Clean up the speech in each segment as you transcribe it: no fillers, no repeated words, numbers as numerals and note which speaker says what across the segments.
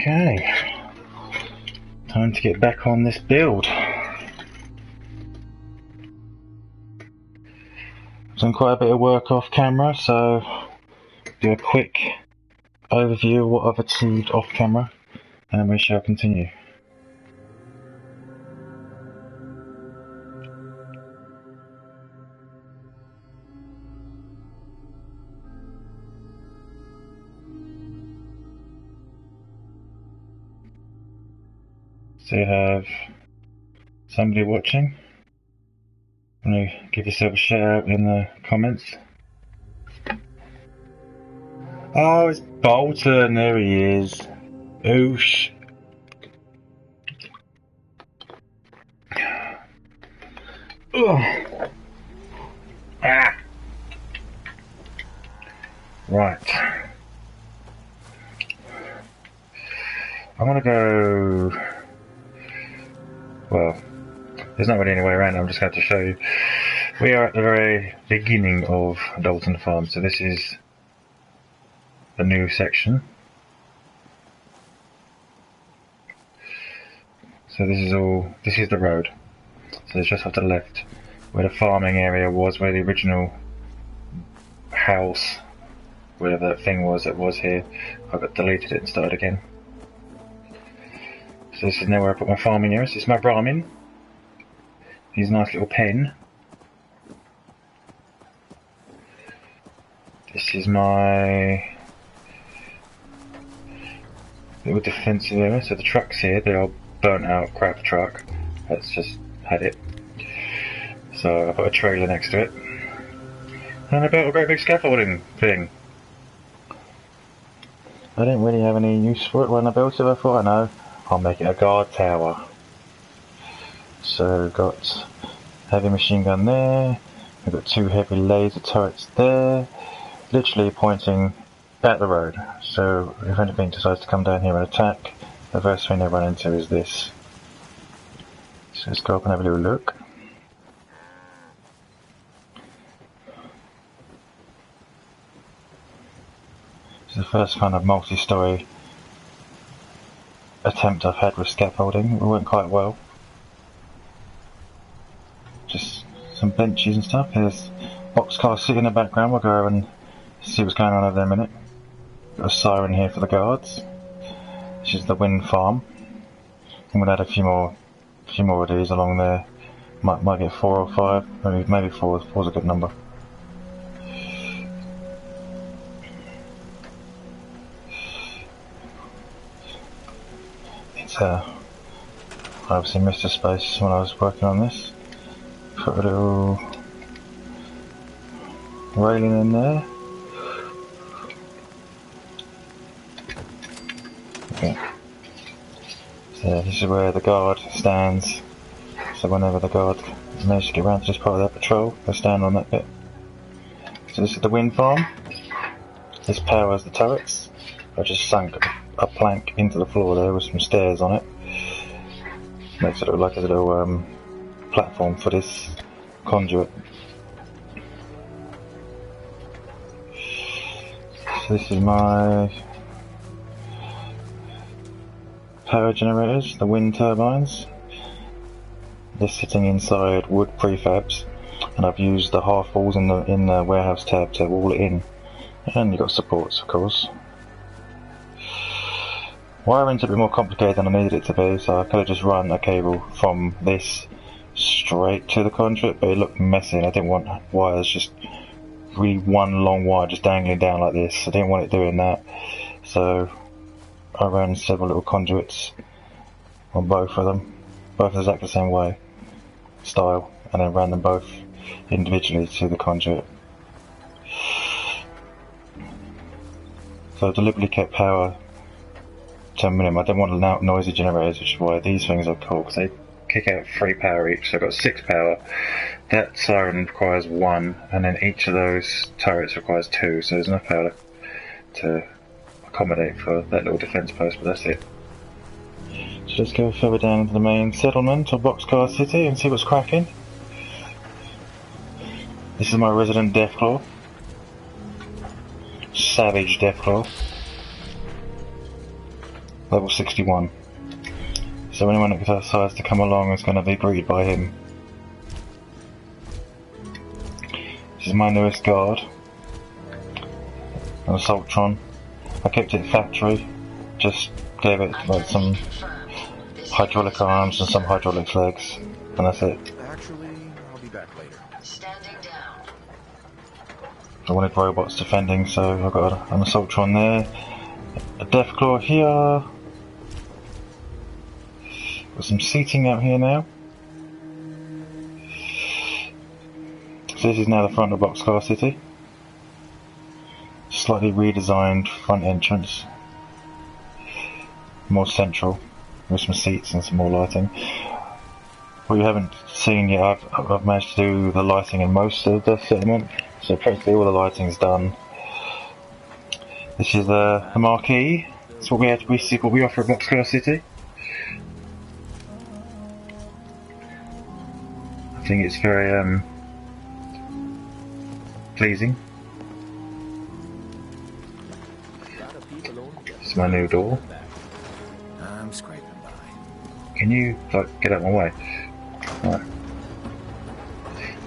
Speaker 1: Okay, time to get back on this build. Done quite a bit of work off camera, so do a quick overview of what I've achieved off camera, and we shall continue. So you have somebody watching. I'm going to give yourself a shout out in the comments. Oh, it's Bolton, there he is. Oosh. Ugh. Ah. Right. I'm going to go... Well, there's not really any way around it, I'm just going to show you. We are at the very beginning of Dalton Farm, so this is the new section. So this is the road. So it's just off to the left, where the farming area was, where the original house, whatever that thing was that was here. I got deleted it and started again. So this is now where I put my farming areas. This is my Brahmin. He's a nice little pen. This is my little defensive area. So the trucks here, they are burnt out crap truck. That's just had it. So I put a trailer next to it. And I built a great big scaffolding thing. I didn't really have any use for it when I built it. I thought, I know, I'll make it a guard tower. So we've got heavy machine gun there. We've got two heavy laser turrets there, literally pointing at the road. So if anything decides to come down here and attack, the first thing they run into is this. So let's go up and have a little look. This is the first kind of multi-story attempt I've had with scaffolding. It went quite well. Just some benches and stuff. There's boxcars sitting in the background. We'll go and see what's going on over there in a minute. Got a siren here for the guards. This is the wind farm. I'm gonna add a few more of these along there. Might get 4 or 5. Maybe 4. 4's a good number. It's I obviously missed a space when I was working on this. Put a little railing in there. Okay. So this is where the guard stands. So whenever the guard manages to get around to this part of their patrol, they stand on that bit. So this is the wind farm. This powers the turrets. I just sunk a plank into the floor there with some stairs on it. Makes it look like a little platform for this conduit. So this is my power generators, the wind turbines. They're sitting inside wood prefabs, and I've used the half walls in the warehouse tab to wall it in. And you've got supports, of course. Wiring's a bit more complicated than I needed it to be, so I could have just run a cable from this straight to the conduit, but it looked messy and I didn't want wires just really one long wire just dangling down like this. I didn't want it doing that, so I ran several little conduits on both of them, both exactly the same way, style, and then ran them both individually to the conduit. So I deliberately kept power to a minimum. I didn't want noisy generators, which is why these things are cool, because they kick out 3 power each, so I've got 6 power. That siren requires 1, and then each of those turrets requires 2, so there's enough power to accommodate for that little defence post, but that's it. So let's go further down into the main settlement of Boxcar City and see what's cracking. This is my resident Deathclaw. Savage Deathclaw. level 61. So anyone that decides to come along is going to be greeted by him. This is my newest guard, an Assaultron. I kept it factory, just gave it like some hydraulic arms and some hydraulic legs, and that's it.
Speaker 2: Actually, I'll be back later. Standing down.
Speaker 1: I wanted robots defending, so I got an Assaultron there. A Deathclaw here. Got some seating out here now. So this is now the front of Boxcar City. Slightly redesigned front entrance. More central, with some seats and some more lighting. What you haven't seen yet, I've managed to do the lighting in most of the settlement. So practically all the lighting's done. This is the marquee. It's what we offer at Boxcar City. I think it's very pleasing. It's my new door.
Speaker 2: I'm scraping by.
Speaker 1: Can you like get out of my way? No.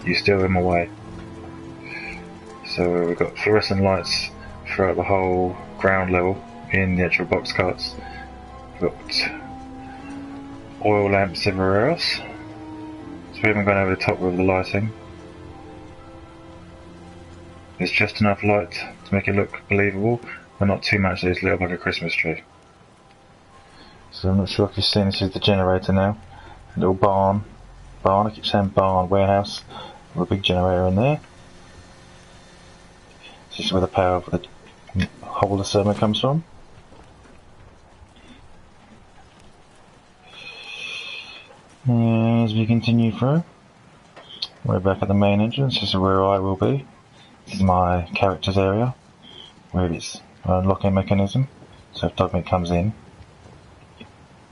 Speaker 1: You're still in my way. So we've got fluorescent lights throughout the whole ground level in the actual box carts. We've got oil lamps everywhere else. So we haven't gone over the top with the lighting. There's just enough light to make it look believable, but not too much that it's lit up like a Christmas tree. So I'm not sure if you've seen, this is the generator now. A little barn, I keep saying barn, warehouse, with a big generator in there. This is where the power for the whole of server comes from. And as we continue through, we're back at the main entrance. This is where I will be. This is my character's area, where it's a locking mechanism. So if Dogmeat comes in,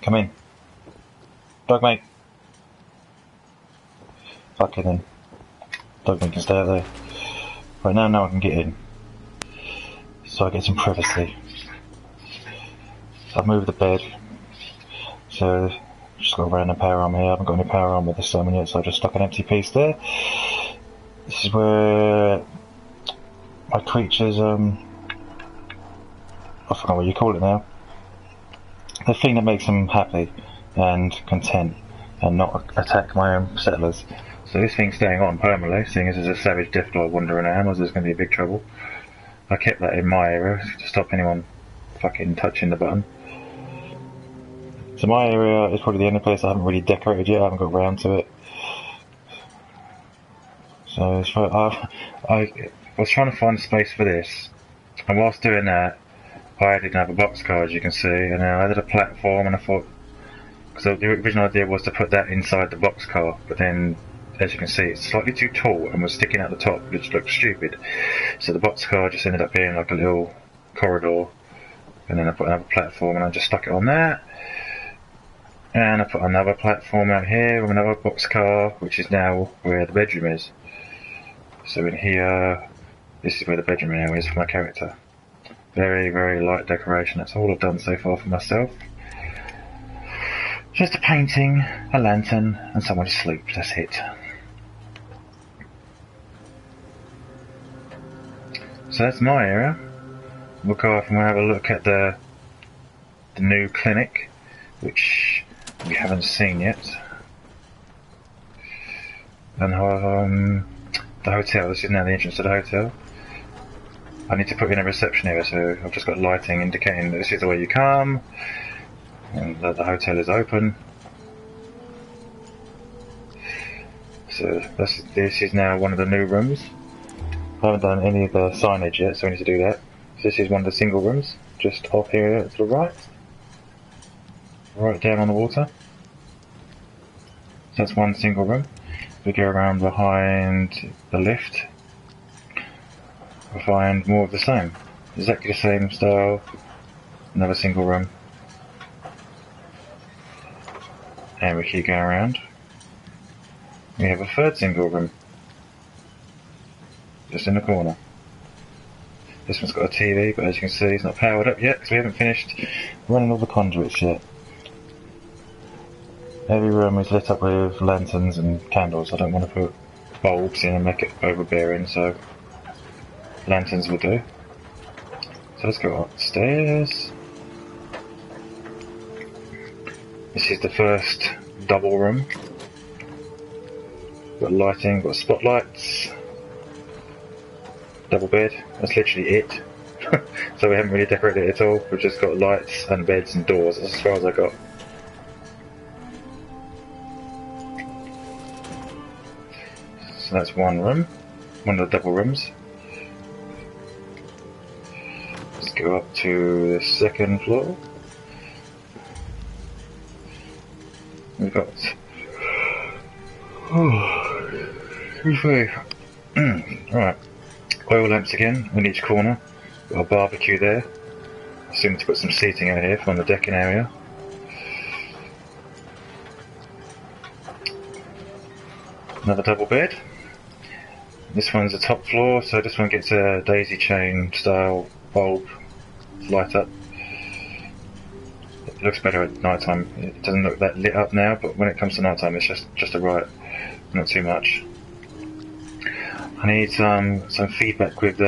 Speaker 1: come in. Dogmeat! Fuck it then. Dogmeat can stay out there. Right now, no one can get in. So I get some privacy. I've moved the bed. So just got a random power arm here. I haven't got any power arm with this summon yet, so I just stuck an empty piece there. This is where my creatures, I forgot what you call it now. The thing that makes them happy and content and not attack my own settlers. So this thing's staying on permanently, seeing as there's a savage deathclaw wandering around, there's going to be big trouble. I kept that in my area to stop anyone fucking touching the button. So my area is probably the only place I haven't really decorated yet, I haven't got round to it. So it's I was trying to find a space for this, and whilst doing that, I added another boxcar, as you can see, and then I added a platform, and I thought, because the original idea was to put that inside the boxcar, but then, as you can see, it's slightly too tall and was sticking out the top, which looked stupid. So the boxcar just ended up being like a little corridor, and then I put another platform, and I just stuck it on that. And I put another platform out here with another boxcar, which is now where the bedroom is. So in here, this is where the bedroom now is for my character. Very, very light decoration. That's all I've done so far for myself. Just a painting, a lantern, and someone to sleep. That's it. So that's my area. We'll go off and we'll have a look at the new clinic, which we haven't seen yet. And the hotel. This is now the entrance to the hotel. I need to put in a reception area, so I've just got lighting indicating that this is the way you come, and that the hotel is open. So this is now one of the new rooms. I haven't done any of the signage yet, so I need to do that. So this is one of the single rooms, just off here to the right. Right down on the water. So that's one single room. We go around behind the lift. We'll find more of the same. Exactly the same style. Another single room. And we keep going around. We have a third single room. Just in the corner. This one's got a TV, but as you can see, it's not powered up yet because we haven't finished running all the conduits yet. Every room is lit up with lanterns and candles. I don't want to put bulbs in and make it overbearing, so lanterns will do. So let's go upstairs. This is the first double room. Got lighting, got spotlights, double bed. That's literally it. So we haven't really decorated it at all. We've just got lights and beds and doors. That's as far as I got. So that's one room, one of the double rooms. Let's go up to the second floor. We've got right, oil lamps again in each corner. Got a barbecue there. Assuming to put some seating out here from the decking area. Another double bed. This one's the top floor, so this one gets a daisy chain style bulb light up. It looks better at night time. It doesn't look that lit up now, but when it comes to night time, it's just right, not too much. I need some feedback with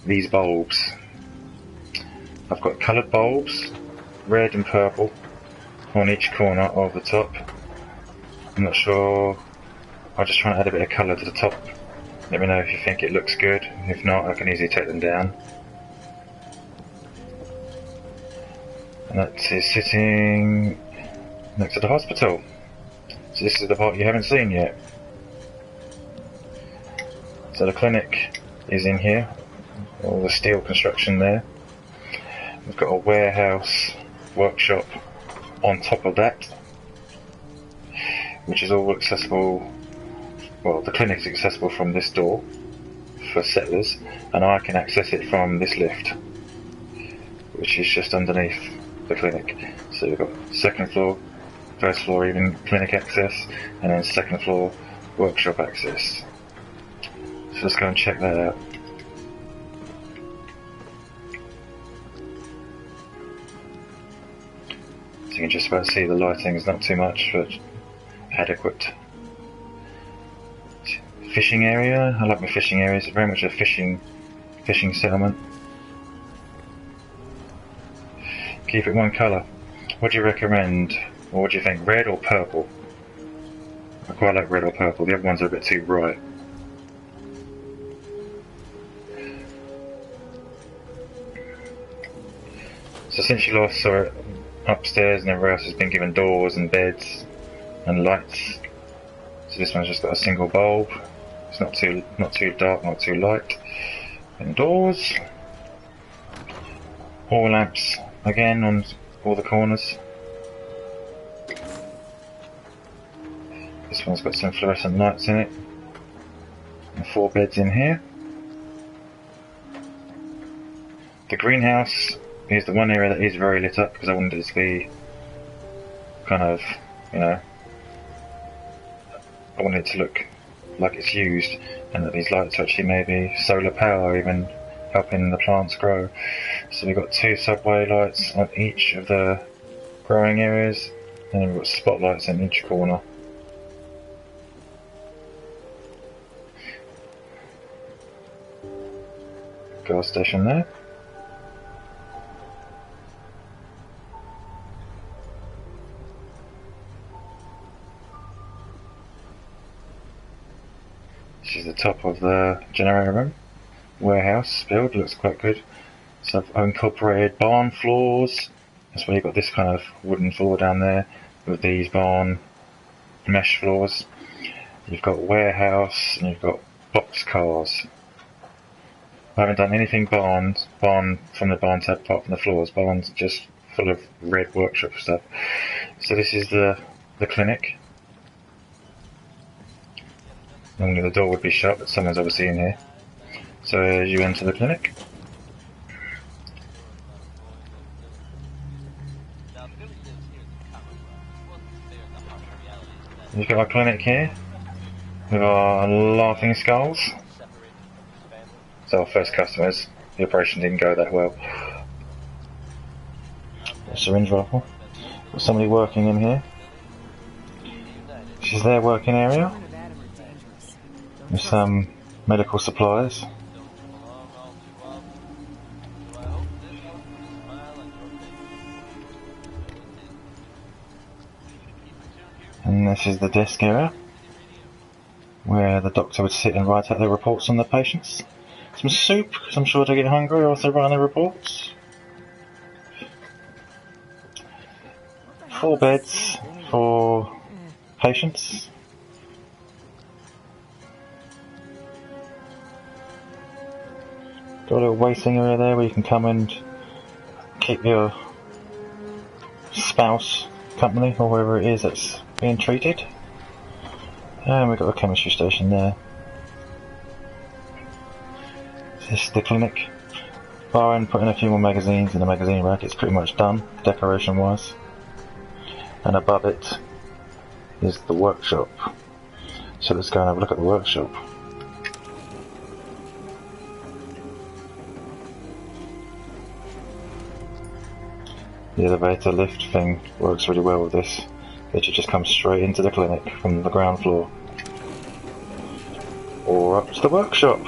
Speaker 1: these bulbs. I've got coloured bulbs, red and purple, on each corner of the top. I'm not sure. I'll just try and add a bit of colour to the top. Let me know if you think it looks good. If not, I can easily take them down. And that is sitting next to the hospital. So this is the part you haven't seen yet. So the clinic is in here. All the steel construction there. We've got a warehouse workshop on top of that, which is all accessible. Well, the clinic is accessible from this door for settlers, and I can access it from this lift, which is just underneath the clinic. So we've got second floor, first floor even clinic access, and then second floor workshop access. So let's go and check that out. So you can just about see the lighting is not too much, but adequate. Fishing area. I like my fishing areas. It's very much a fishing settlement. Keep it one colour. What do you recommend? Or what do you think? Red or purple? I quite like red or purple. The other ones are a bit too bright. So since you last saw it upstairs, and everywhere else has been given doors and beds and lights. So this one's just got a single bulb. It's not too dark, not too light. And doors. Oil lamps again on all the corners. This one's got some fluorescent lights in it. And 4 beds in here. The greenhouse is the one area that is very lit up because I wanted it to be kind of, you know, I wanted it to look like it's used, and that these lights are actually maybe solar power, even helping the plants grow. So we've got 2 subway lights on each of the growing areas, and then we've got spotlights in each corner. Gas station there. This is the top of the generator room. Warehouse build looks quite good. So I've incorporated barn floors. That's why you've got this kind of wooden floor down there with these barn mesh floors. You've got warehouse and you've got box cars. I haven't done anything barn from the barn tab apart from the floors. Barn's just full of red workshop stuff. So this is the clinic. Normally the door would be shut, but someone's obviously in here. So as you enter the clinic, you've got our clinic here with our laughing skulls. So our first customers. the operation didn't go that well. A syringe rifle. Got somebody working in here. This is their working area. With some medical supplies. And this is the desk area, where the doctor would sit and write out their reports on the patients. Some soup, because I'm sure they get hungry or else they write their reports. 4 beds for patients. Got a little waiting area there where you can come and keep your spouse company or whoever it is that's being treated. And we've got a chemistry station there. This is the clinic. Barring putting a few more magazines in the magazine rack, it's pretty much done, decoration wise. And above it is the workshop. So let's go and have a look at the workshop. The elevator lift thing works really well with this. It should just come straight into the clinic from the ground floor. Or up to the workshop.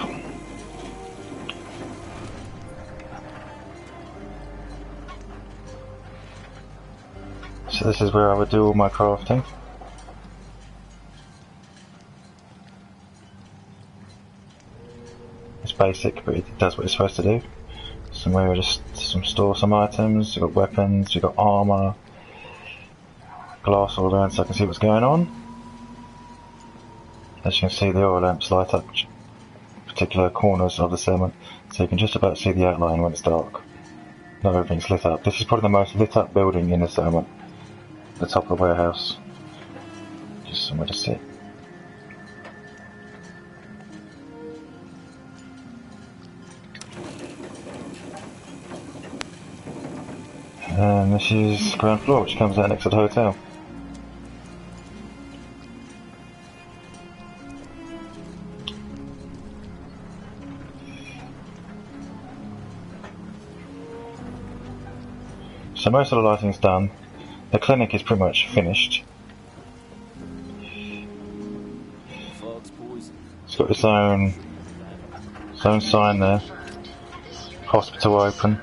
Speaker 1: So this is where I would do all my crafting. It's basic, but it does what it's supposed to do. Somewhere just store some items. We've got weapons, we've got armour, glass all around so I can see what's going on. As you can see, the oil lamps light up particular corners of the cement, so you can just about see the outline when it's dark. Not everything's lit up. This is probably the most lit up building in the settlement. The top of the warehouse. Just somewhere to sit. And this is ground floor, which comes out next to the hotel. So most of the lighting's done. The clinic is pretty much finished. It's got its own sign there. Hospital open.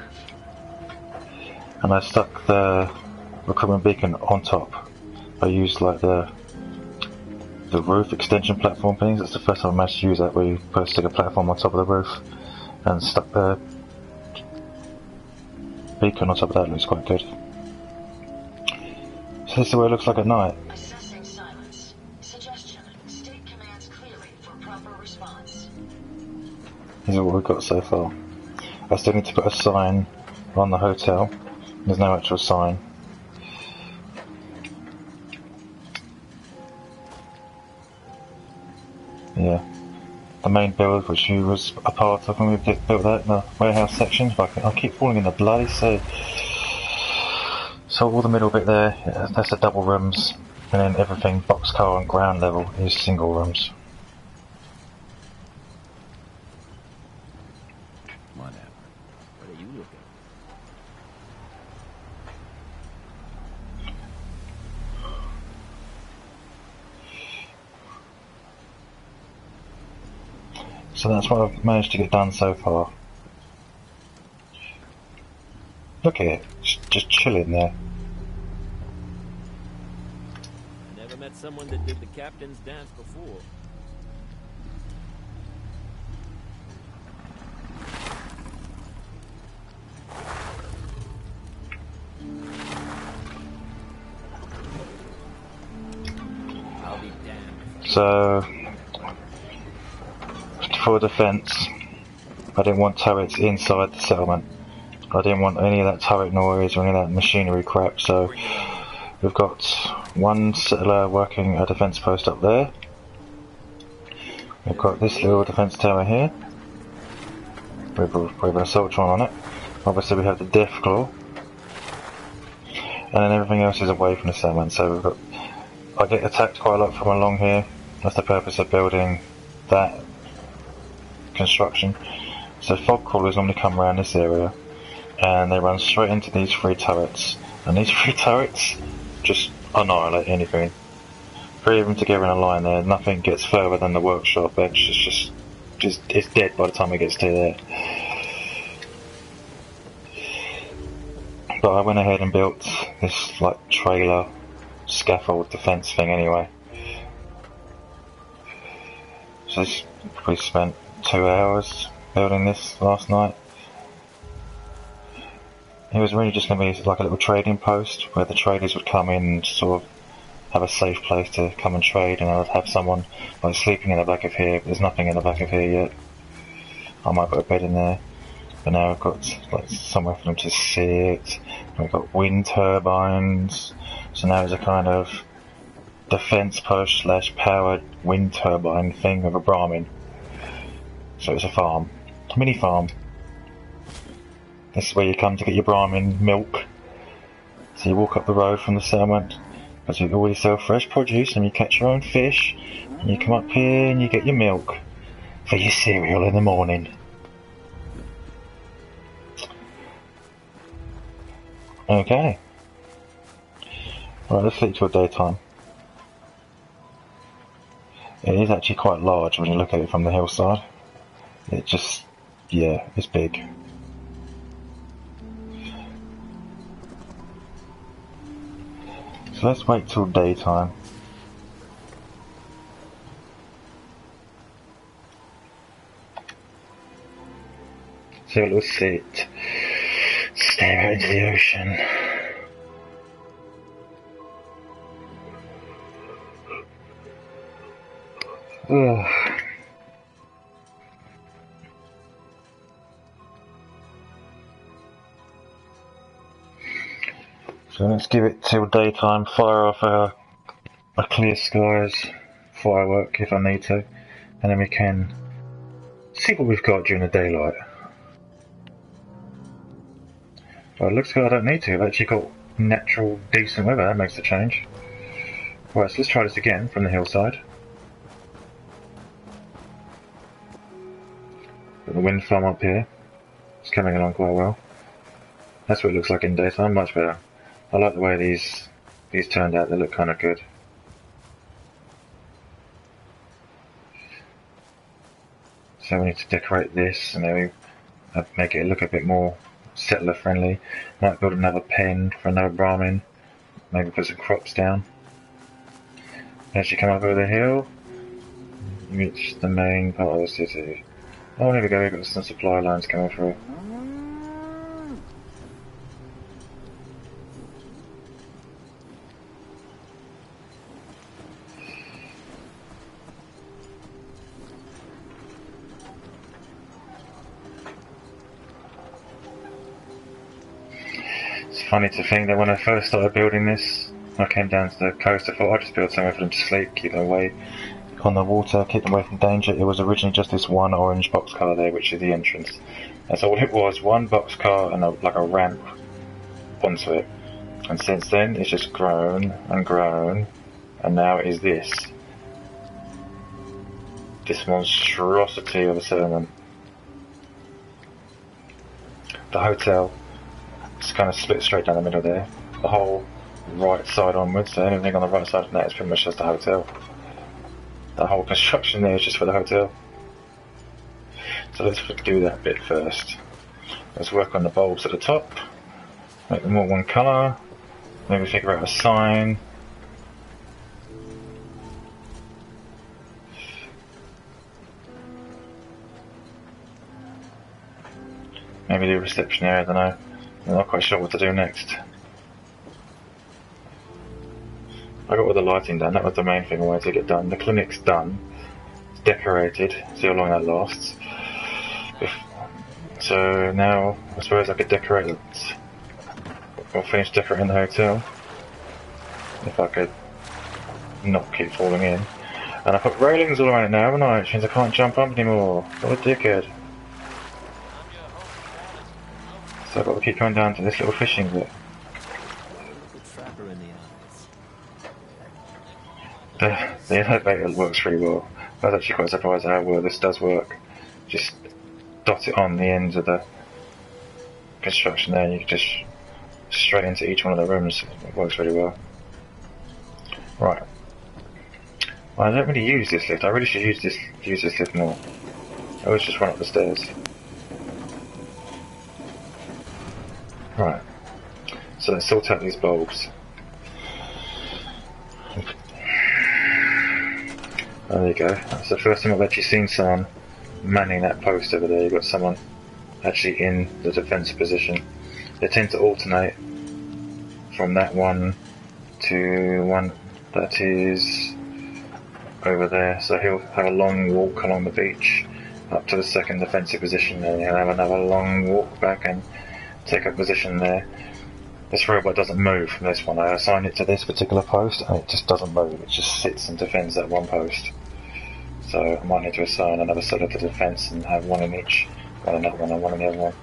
Speaker 1: And I stuck the recruitment beacon on top. I used like the roof extension platform things. That's the first time I managed to use that, where you put a stick a platform on top of the roof and stuck the beacon on top of that. It looks quite good. So this is what it looks like at night.
Speaker 2: Assessing silence. Suggestion. State commands clearly for proper response.
Speaker 1: This is what we've got so far. I still need to put a sign on the hotel. There's no actual sign. Yeah. The main build, which you was a part of when we built that in the warehouse section. I keep falling in the bloody sea. So all the middle bit there, yeah, that's the double rooms, and then everything boxcar and ground level is single rooms.
Speaker 3: Come on now. What are you looking at?
Speaker 1: So that's what I've managed to get done so far. Look at it, just chilling there.
Speaker 3: I never met someone that did the captain's dance before. I'll be damned.
Speaker 1: So, for defence, I didn't want turrets inside the settlement. I didn't want any of that turret noise or any of that machinery crap, so we've got one settler working a defence post up there. We've got this little defence tower here with an assaultron on it. Obviously we have the death claw, and then everything else is away from the settlement, so we've got, I get attacked quite a lot from along here. That's the purpose of building that construction, So fog crawlers normally come around this area, and they run straight into these 3 turrets. And these 3 turrets just annihilate anything. 3 of them together in a line there, nothing gets further than the workshop edge. It's dead by the time it gets to there. But I went ahead and built this like trailer scaffold defense thing anyway. So we spent 2 hours building this last night. It was really just going to be like a little trading post where the traders would come in and sort of have a safe place to come and trade, and I'd have someone like sleeping in the back of here, but there's nothing in the back of here yet. I might put a bed in there, but now I've got like somewhere for them to sit. We've got wind turbines, so now there's a kind of defense post / powered wind turbine thing with a Brahmin. So it's a farm, a mini farm. This is where you come to get your Brahmin milk. So you walk up the road from the settlement, because we always sell fresh produce, and you catch your own fish, and you come up here and you get your milk for your cereal in the morning. Okay. Right, let's sleep till daytime. It is actually quite large when you look at it from the hillside. It just, yeah, it's big. So let's wait till daytime. So we'll sit, stare out into the ocean. Ugh. So let's give it till daytime, fire off a clear skies firework if I need to, and then we can see what we've got during the daylight. Well, it looks like I don't need to, I've actually got natural decent weather, that makes a change. Right, so let's try this again from the hillside. Got the wind farm up here, it's coming along quite well. That's what it looks like in daytime, much better. I like the way these turned out, they look kind of good. So we need to decorate this and maybe make it look a bit more settler friendly. Might build another pen for another Brahmin, maybe put some crops down. As you come up over the hill, you reach the main part of the city. Oh, here we go, we've got some supply lines coming through. It's funny to think that when I first started building this, I came down to the coast, I thought I'd just build somewhere for them to sleep, keep them away on the water, keep them away from danger. It was originally just this one orange boxcar there, which is the entrance. That's all it was, one boxcar and like a ramp onto it. And since then, it's just grown and grown, and now it is this monstrosity of a settlement. The hotel is kind of split straight down the middle there. The whole right side onwards, so anything on the right side of that is pretty much just a hotel. The whole construction there is just for the hotel. So let's do that bit first. Let's work on the bulbs at the top, make them all one colour, maybe figure out a sign. Maybe do a reception area, I don't know. I'm not quite sure what to do next. I got all the lighting done, that was the main thing I wanted to get done. The clinic's done, it's decorated, see how long that lasts. So now, I suppose I could decorate it, or finish decorating the hotel, if I could not keep falling in. And I put railings all around it now, haven't I? Which means I can't jump up anymore. What a dickhead. So I've got to keep going down to this little fishing bit. The elevator works pretty well. I was actually quite surprised at how well this does work. Just dot it on the ends of the construction there, and you can just straight into each one of the rooms. It works really well. Right. Well, I don't really use this lift. I really should use this lift more. I always just run up the stairs. Right. So let's sort out these bulbs. Oh, there you go. That's the first time I've actually seen someone manning that post over there. You've got someone actually in the defensive position. They tend to alternate from that one to one that is over there. So he'll have a long walk along the beach up to the second defensive position, and he'll have another long walk back and take up position there. This robot doesn't move from this one. I assign it to this particular post and it just doesn't move. It just sits and defends that one post. So I might need to assign another set of the defense and have one in each, one in that one and one in the other one.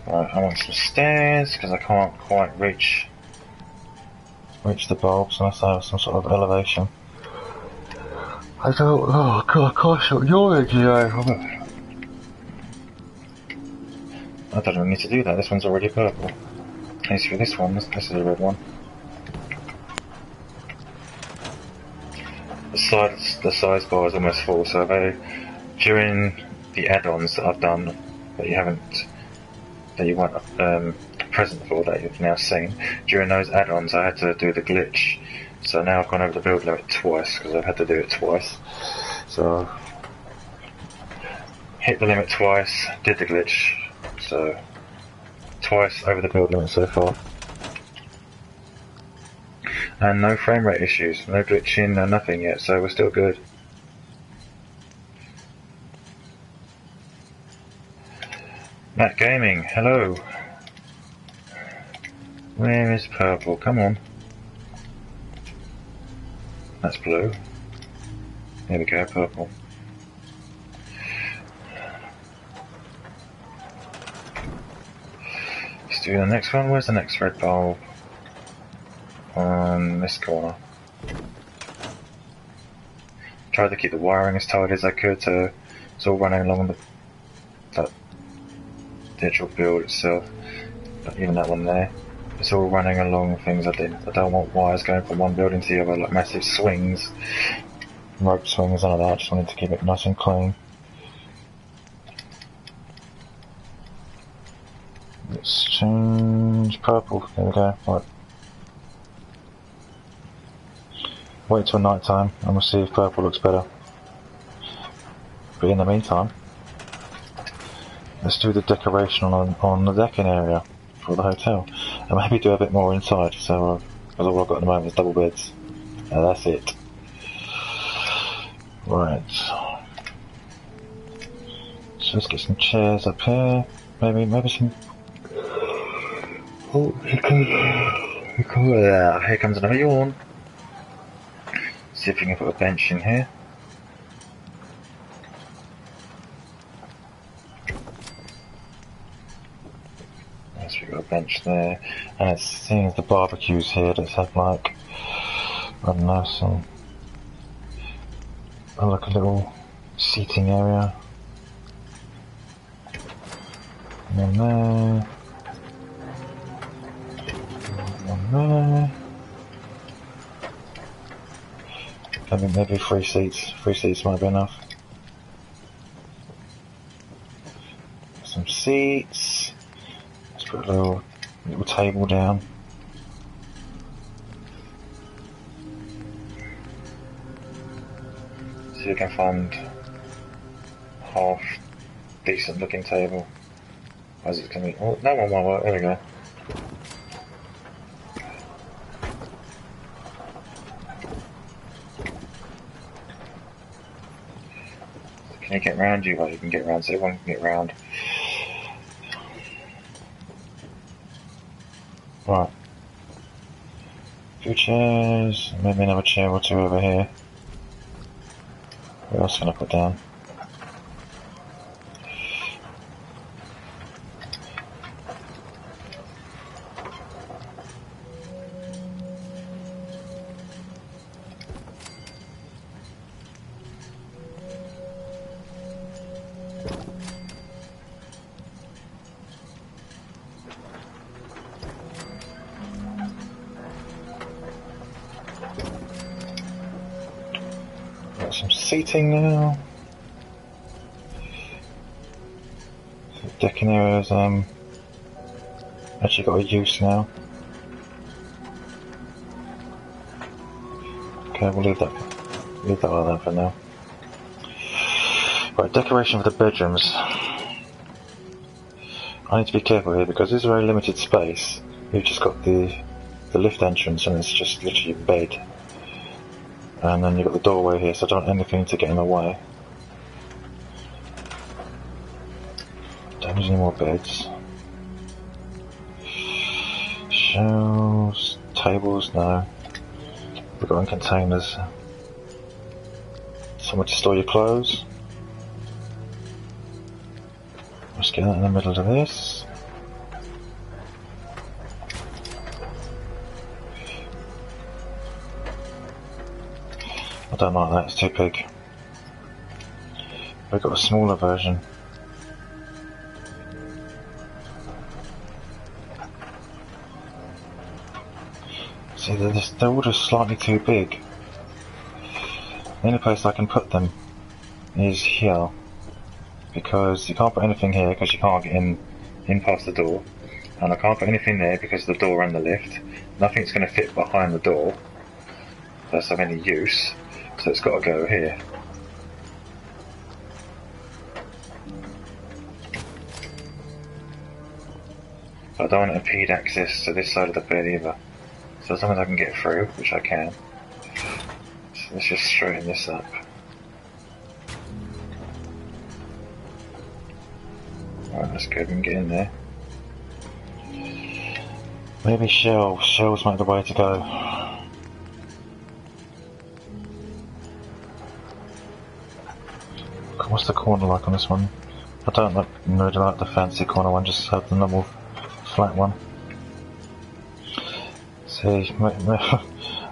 Speaker 1: Right, I want some stairs because I can't quite reach the bulbs unless I have some sort of elevation. I don't. Oh god, gosh, you're I don't even need to do that. This one's already purple. At least for this one, this is a red one. The size bar is almost full, so during the add-ons that I've done that you weren't present for, that you've now seen, during those add-ons I had to do the glitch. So now I've gone over the build limit twice, because I've had to do it twice. So, hit the limit twice, did the glitch, so twice over the build limit so far. And no frame rate issues, no glitching, no nothing yet, so we're still good. Matt Gaming, hello. Where is purple? Come on. That's blue. There we go, purple. Let's do the next one. Where's the next red bulb? On this corner. Tried to keep the wiring as tight as I could, so it's all running along the actual build itself. But even that one there. It's all running along things I don't want wires going from one building to the other, like massive swings, rope swings, none of that. I just wanted to keep it nice and clean. Let's change purple. There we go. Right. Wait till night time and we'll see if purple looks better. But in the meantime, let's do the decoration on the decking area for the hotel, and maybe do a bit more inside. So, because all I've got at the moment is double beds. That's it. Right. So let's get some chairs up here. Maybe some. Oh, here comes another yawn. See if we can put a bench in here. Yes, we've got a bench there, and it's seeing as the barbecues here, let's have like, I don't know, some, like a little seating area. One there. One there. Maybe 3 seats. 3 seats might be enough. Some seats. Let's put a little table down. See if we can find half decent looking table. As it's gonna be. Oh, that one won't work. There we go. Can you get round you? Well, you can get round, so everyone can get round. Right. 2 chairs, maybe another chair or 2 over here. What else can I put down? seating now. The decking areas actually got a use now. Okay, we'll leave that like that for now. Right, decoration for the bedrooms. I need to be careful here because this is a very limited space. You've just got the lift entrance and it's just literally a bed. And then you've got the doorway here, so I don't want anything to get in the way. Don't use any more beds. Shelves, tables, no. We've got in containers. Somewhere to store your clothes. Let's get that in the middle of this. I don't like that, it's too big. We've got a smaller version. See, they're all just slightly too big. The only place I can put them is here. Because you can't put anything here because you can't get in past the door. And I can't put anything there because of the door and the lift. Nothing's going to fit behind the door. That's of any use. So it's got to go here. But I don't want to impede access to this side of the bed either. So as long as I can get through, which I can. So let's just straighten this up. Right, that's good, we can get in there. Maybe shelves. Shelves might be the way to go. What's the corner like on this one? I don't really like the fancy corner one, just have the normal flat one. See, I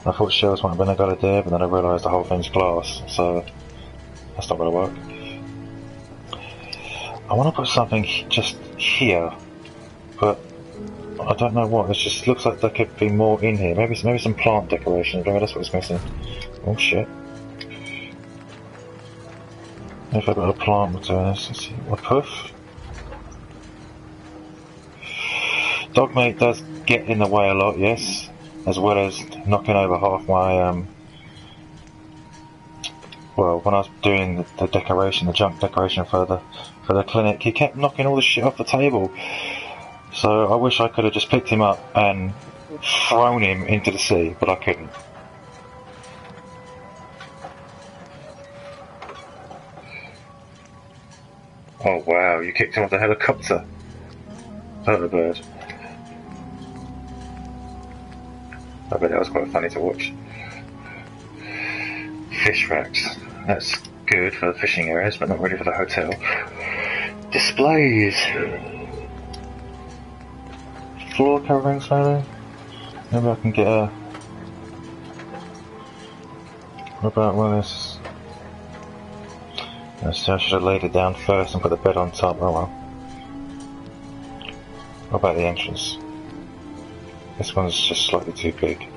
Speaker 1: thought shelves might have been a good idea, but then I realised the whole thing's glass, so that's not going to work. I want to put something just here, but I don't know what. It just looks like there could be more in here. Maybe some plant decoration. Maybe that's what's missing. Oh shit! If I've got a plant between us, let's see. A poof. Dogmate does get in the way a lot, yes, as well as knocking over half my well, when I was doing the decoration, the junk decoration for the clinic, he kept knocking all the shit off the table. So I wish I could have just picked him up and thrown him into the sea, but I couldn't. Oh wow, you kicked him off the helicopter. Oh, the bird. I bet that was quite funny to watch. Fish racks. That's good for the fishing areas, but not really for the hotel. Displays. Floor coverings, maybe? Maybe I can get a... What about one of this? I should have laid it down first and put the bed on top. Oh well. What about the entrance? This one's just slightly too big.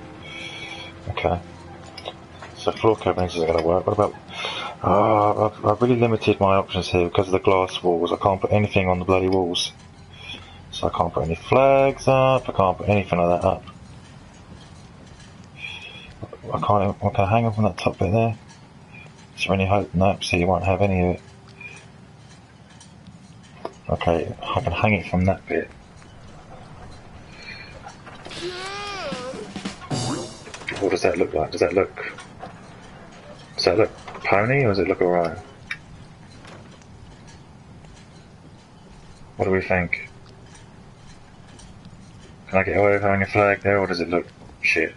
Speaker 1: Okay. So floor coverings isn't going to work. What about... I've really limited my options here because of the glass walls. I can't put anything on the bloody walls. So I can't put any flags up. I can't put anything like that up. I can hang up on that top bit there. Is there any hope? Nope, so you won't have any of it. Okay, I can hang it from that bit. What does that look like? Does that look pony or does it look alright? What do we think? Can I get away with having a flag there or does it look shit?